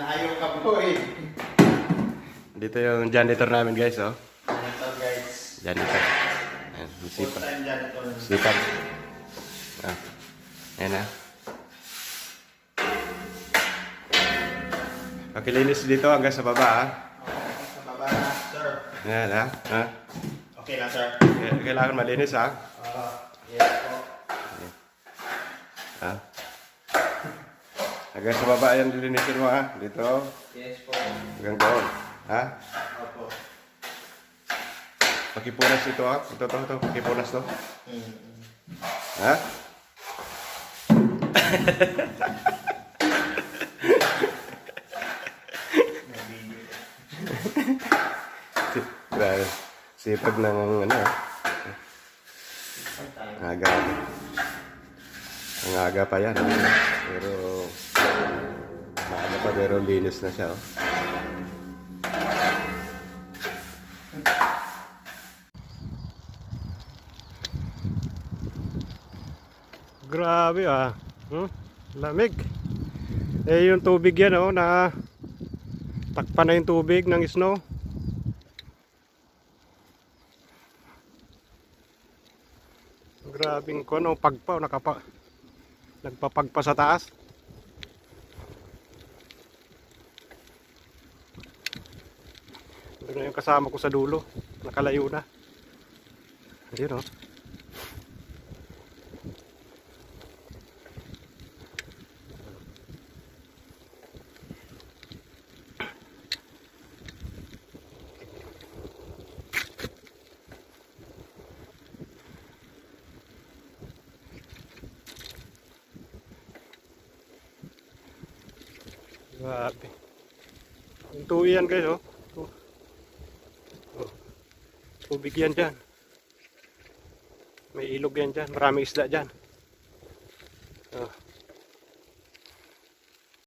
Layo ka po eh. Dito yung janitor namin guys, oh. Janitor guys. Janitor. Ayan, Full masipag. time janitor. Sipag. Ah. Ayan ah. Pakilinis dito hanggang sa baba ah. Okay, sa baba na, sir. Ayan ah. Ah. Okay lang, sir. Kailangan malinis ah. Yes po. Ah. Hanggang sa baba yan lilinisin mo ah. Dito. Yes po. Hanggang doon. Ha? Opo. Pakipunas ito ah. Ito. Pakipunas to. Mm. Ha? Grabe. Sipag ng ano ah. Aga. Ang aga pa yan. Pero maaga pa pero linis na siya oh. Grabe ah. Lamig. Eh yung tubig yan oh na takpan na yung tubig ng snow. Grabing kono pagpa nagpapagpa sa taas. Doon na yung kasama ko sa dulo. Nakalayo na. Ayun oh. Grabe. Yung tuwi yan guys oh. Tubig yan dyan. May ilog yan dyan. Maraming isda dyan.